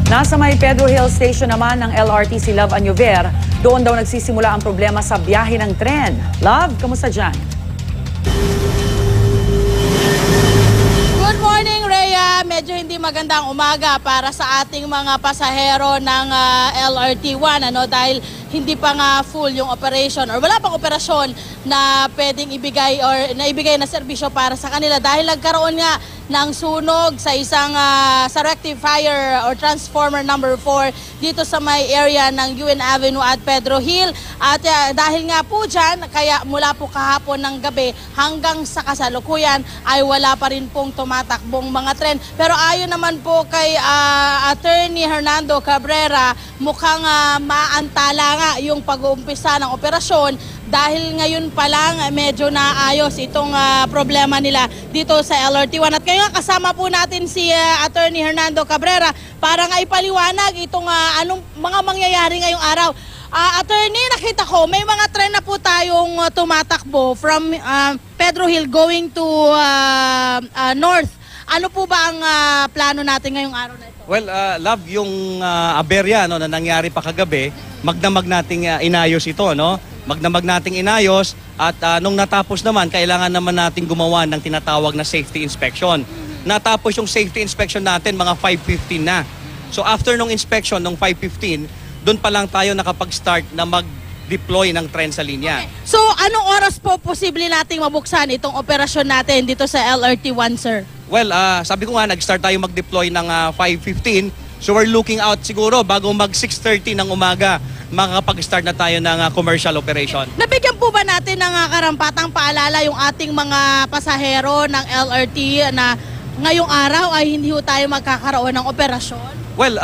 Nasa may Pedro Hill Station naman ng LRT si Love Anyover. Doon daw nagsisimula ang problema sa biyahe ng tren. Love, kamusta dyan? Good morning, Rhea. Medyo hindi magandang umaga para sa ating mga pasahero ng LRT1 dahil hindi pa nga full yung operation or wala pang operasyon na pwedeng ibigay or naibigay na serbisyo para sa kanila dahil nagkaroon nga ng sunog sa isang sa rectifier or transformer number 4 dito sa may area ng UN Avenue at Pedro Hill. At dahil nga po dyan, kaya mula po kahapon ng gabi hanggang sa kasalukuyan ay wala pa rin pong tumatakbong mga tren. Pero ayon naman po kay Attorney Hernando Cabrera, mukhang maantala nga yung pag-uumpisa ng operasyon dahil ngayon pa lang medyo naayos itong problema nila dito sa LRT1. At ngayon kasama po natin si Attorney Hernando Cabrera para nga ipaliwanag itong anong mga mangyayari ngayong araw. Attorney, nakita ko may mga tren na po tayong tumatakbo from Pedro Hill going to north. Ano po ba ang plano natin ngayong araw na ito? Well, Love, yung aberya na nangyari pa kagabi, magdamag nating inayos ito, no? Magdamag nating inayos at nung natapos naman, kailangan naman nating gumawa ng tinatawag na safety inspection. Natapos yung safety inspection natin mga 5:15 na. So after nung inspection, nung 5:15, doon pa lang tayo nakapag-start na mag-deploy ng tren sa linya. Okay. So anong oras po posible nating mabuksan itong operasyon natin dito sa LRT1, sir? Well, sabi ko nga, nag-start tayo mag-deploy ng 5:15. So we're looking out siguro bago mag 6:30 ng umaga, makakapag-start na tayo ng commercial operation. Nabigyan po ba natin ng karampatang paalala yung ating mga pasahero ng LRT na ngayong araw ay hindi ho tayo magkakaroon ng operasyon? Well,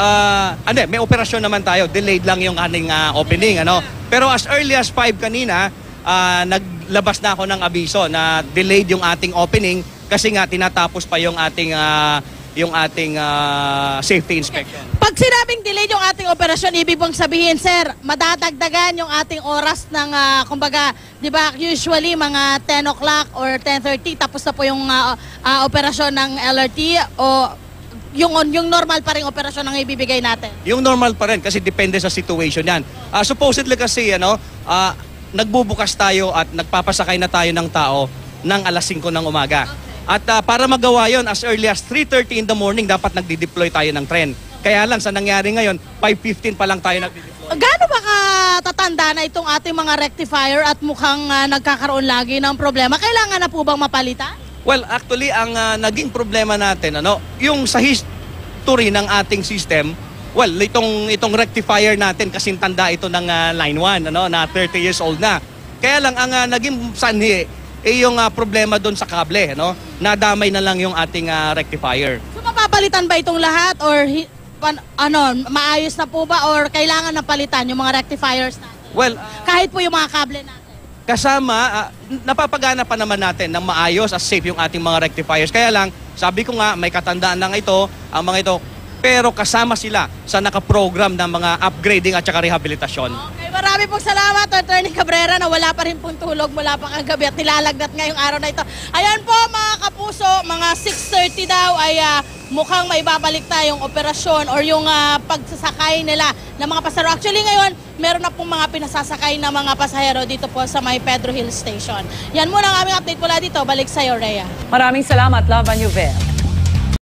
may operasyon naman tayo. Delayed lang yung ating opening. Pero as early as 5 kanina, naglabas na ako ng abiso na delayed yung ating opening kasi nga tinatapos pa yung ating safety inspection. Pag sinabing delayed yung ating operasyon, ibig pong sabihin, sir, madadagdagan yung ating oras ng, kumbaga, di ba, usually mga 10 o'clock or 10:30, tapos na po yung operasyon ng LRT o yung normal pa rin operasyon ang ibibigay natin? Yung normal pa rin kasi depende sa situation yan. Supposedly kasi, nagbubukas tayo at nagpapasakay na tayo ng tao ng alas 5 ng umaga. Okay. At para magawa yon as early as 3:30 in the morning, dapat nagdi-deploy tayo ng tren. Kaya lang, sa nangyari ngayon, 5:15 pa lang tayo nagdi-deploy. Gaano ba katatanda na itong ating mga rectifier at mukhang nagkakaroon lagi ng problema? Kailangan na po bang mapalitan? Well, actually, ang naging problema natin, yung sa history ng ating system, well, itong rectifier natin, kasing tanda ito ng Line 1, na 30 years old na. Kaya lang, ang naging sanhi, yung problema doon sa kable, nadamay na lang yung ating rectifier. So, mapapalitan ba itong lahat or maayos na po ba or kailangan na palitan yung mga rectifiers natin? Well, kahit po yung mga kable natin. Kasama, napapagana pa naman natin ng maayos at safe yung ating mga rectifiers. Kaya lang, sabi ko nga, may katandaan lang ito, ang mga ito, pero kasama sila sa nakaprogram ng mga upgrading at saka rehabilitasyon. Okay, marami pong salamat, Attorney Cabrera, na wala pa rin pong tulog mula pa kagabi at nilalagnat ngayong araw na ito. Ayan po mga kapuso, mga 6:30 daw ay mukhang may babalik tayong operasyon or yung pagsasakay nila ng mga pasahero. Actually ngayon, meron na pong mga pinasasakay na mga pasahero dito po sa may Pedro Hill Station. Yan muna ang aming update mula dito. Balik sa'yo, Rhea. Maraming salamat, Love Anyover.